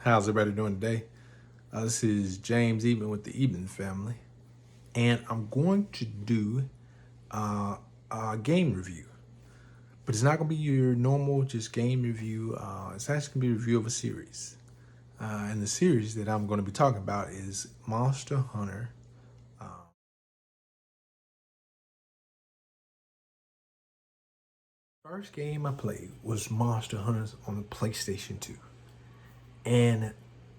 How's everybody doing today? This is James Eben with the Eben family, and I'm going to do a game review, but it's not going to be your normal just game review. It's actually going to be a review of a series, and the series that I'm going to be talking about is Monster Hunter. First game I played was Monster Hunters on the PlayStation 2, and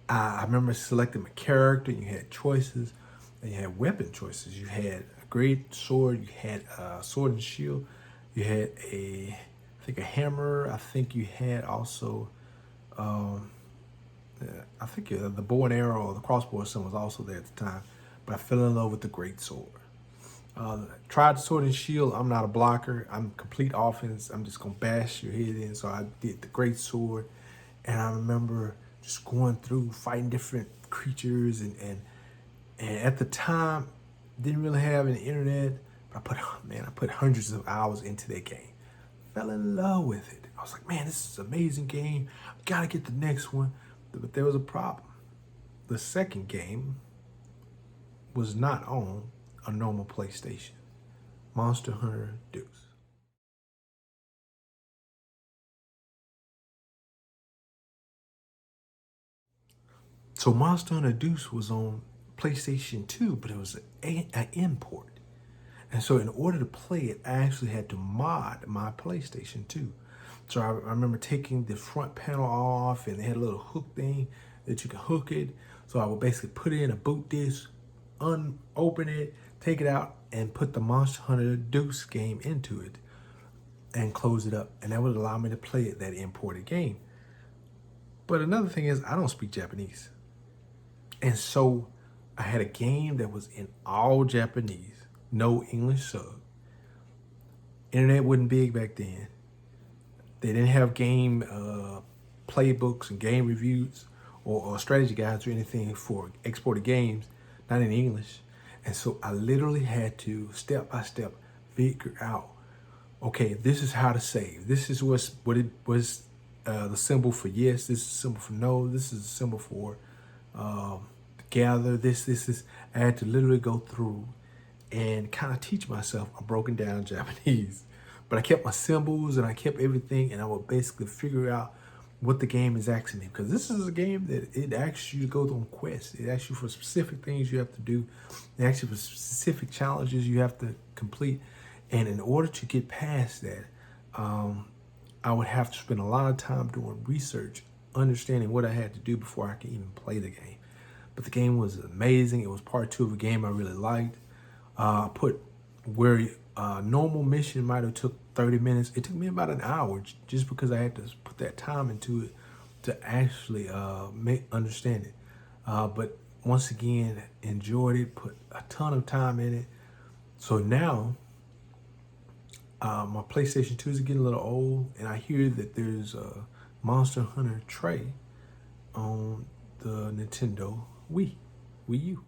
I remember selecting my character. You had choices, and you had weapon choices. You had a great sword. You had a sword and shield. You had I think a hammer. I think you had also, um, I think the bow and arrow or the crossbow or something was also there at the time. But I fell in love with the great sword. Tried the sword and shield. I'm not a blocker. I'm complete offense. I'm just gonna bash your head in. So I did the great sword, and I remember just going through fighting different creatures and at the time didn't really have an internet. But I put hundreds of hours into that game. Fell in love with it. I was like, man, this is an amazing game. I gotta get the next one. But there was a problem. The second game was not on a normal PlayStation. Monster Hunter Deuce. So Monster Hunter Deuce was on PlayStation 2, but it was an import. And so in order to play it, I actually had to mod my PlayStation 2. So I remember taking the front panel off, and they had a little hook thing that you could hook it. So I would basically put it in a boot disk, open it, take it out, and put the Monster Hunter Deuce game into it and close it up. And that would allow me to play that imported game. But another thing is I don't speak Japanese. And so I had a game that was in all Japanese, no English sub. Internet wasn't big back then. They didn't have game playbooks and game reviews or strategy guides or anything for exported games, not in English. And so I literally had to step by step figure out, okay, this is how to save. This is what it was, the symbol for yes. This is the symbol for no. This is the symbol for gather. This is. I had to literally go through and kind of teach myself a broken down Japanese. But I kept my symbols and I kept everything, and I would basically figure out what the game is asking me. Because this is a game that it asks you to go on quests. It asks you for specific things you have to do. It asks you for specific challenges you have to complete. And in order to get past that, I would have to spend a lot of time doing research, understanding what I had to do before I could even play the game. But the game was amazing. It was part two of a game I really liked. Put where normal mission might have took 30 minutes. It took me about an hour just because I had to put that time into it to actually understand it. But once again, enjoyed it, put a ton of time in it. So now my PlayStation 2 is getting a little old, and I hear that there's a Monster Hunter tray on the Nintendo Wii U.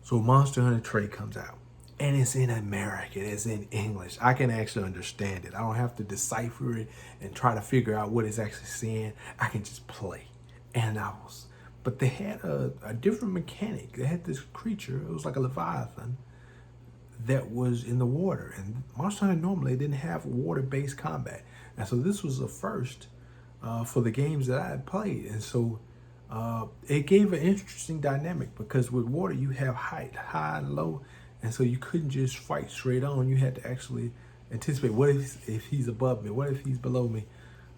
So Monster Hunter tray comes out, and it's in American, it's in English. I can actually understand it. I don't have to decipher it and try to figure out what it's actually saying. I can just play. And but they had a different mechanic. They had this creature, it was like a Leviathan, that was in the water. And Monster Hunter normally didn't have water-based combat. And so this was the first for the games that I had played. And so it gave an interesting dynamic because with water you have height, high and low, and so you couldn't just fight straight on. You had to actually anticipate, what if he's above me? What if he's below me?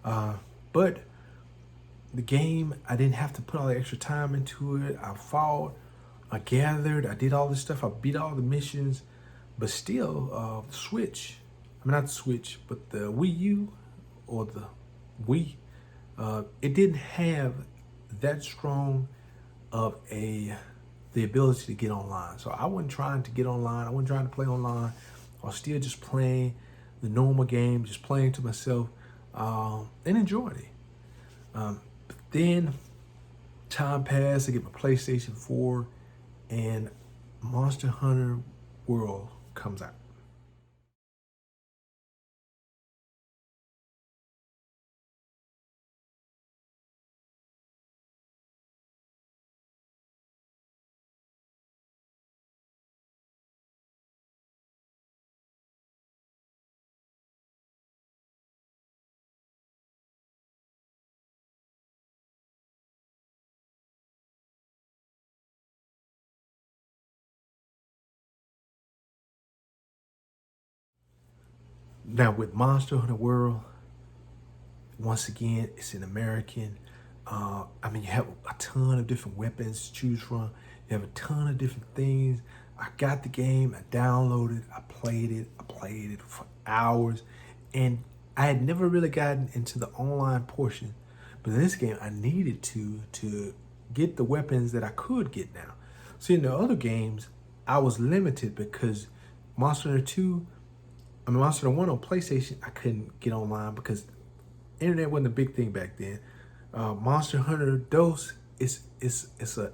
But the game, I didn't have to put all the extra time into it. I fought, I gathered, I did all this stuff. I beat all the missions, but still, not the Switch, but the Wii U or the Wii, it didn't have that strong of the ability to get online. So I wasn't trying to get online. I wasn't trying to play online. I was still just playing the normal game, just playing to myself, and enjoying it. But then time passed. I get my PlayStation 4, and Monster Hunter World comes out. Now with Monster Hunter World, once again, it's an American. I mean, you have a ton of different weapons to choose from. You have a ton of different things. I got the game, I downloaded, I played it for hours, and I had never really gotten into the online portion. But in this game, I needed to get the weapons that I could get now. See, in the other games, I was limited because Monster Hunter 2, I mean Monster Hunter 1 on PlayStation, I couldn't get online because internet wasn't a big thing back then. Monster Hunter DOS it's a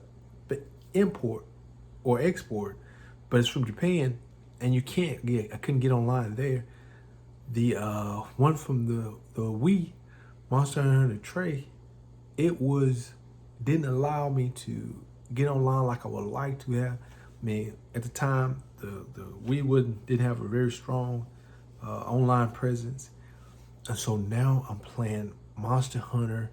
import or export, but it's from Japan, and you can't get. I couldn't get online there. The one from the Wii, Monster Hunter Tray, it didn't allow me to get online like I would like to have. I mean, at the time, the Wii didn't have a very strong online presence, and so now I'm playing Monster Hunter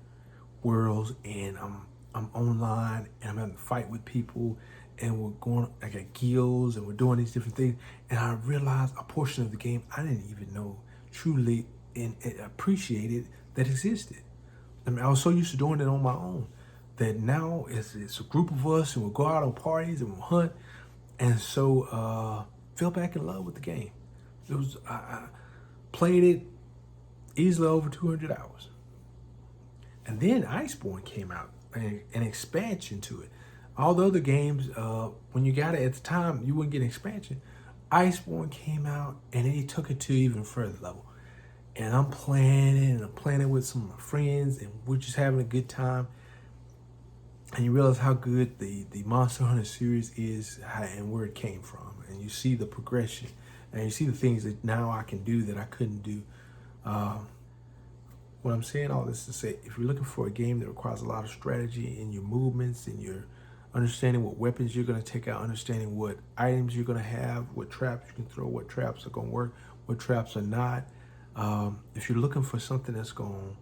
Worlds, and I'm online, and I'm having to fight with people, and we're going. I got guilds, and we're doing these different things, and I realized a portion of the game I didn't even know truly and appreciated that existed. I mean, I was so used to doing it on my own that now it's a group of us, and we'll go out on parties and we'll hunt, and so fell back in love with the game. It was I played it easily over 200 hours. And then Iceborne came out, an expansion to it. All the other games, when you got it at the time, you wouldn't get an expansion. Iceborne came out, and it took it to even further level. And I'm playing it, and I'm playing it with some of my friends, and we're just having a good time. And you realize how good the Monster Hunter series is and where it came from. And you see the progression, and you see the things that now I can do that I couldn't do. What I'm saying all this to say, if you're looking for a game that requires a lot of strategy in your movements and your understanding what weapons you're going to take out, understanding what items you're going to have, what traps you can throw, what traps are going to work, what traps are not. If you're looking for something that's going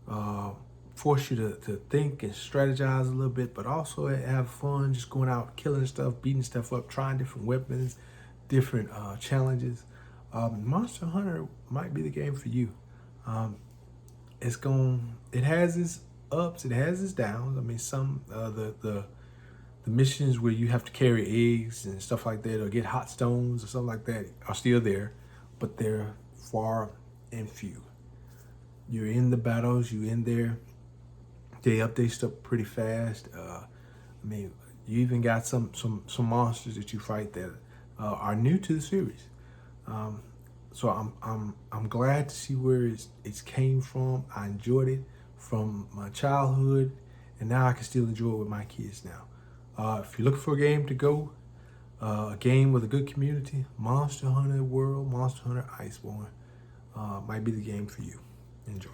to force you to think and strategize a little bit, but also have fun, just going out, killing stuff, beating stuff up, trying different weapons, different challenges, Monster Hunter might be the game for you. It has its ups, it has its downs. I mean, some the missions where you have to carry eggs and stuff like that, or get hot stones or something like that, are still there, but they're far and few. You're in the battles, you're in there. They update stuff pretty fast. I mean, you even got some monsters that you fight that are new to the series. So I'm glad to see where it's came from. I enjoyed it from my childhood, and now I can still enjoy it with my kids now. If you're looking for a game to go, a game with a good community, Monster Hunter World, Monster Hunter Iceborne might be the game for you. Enjoy.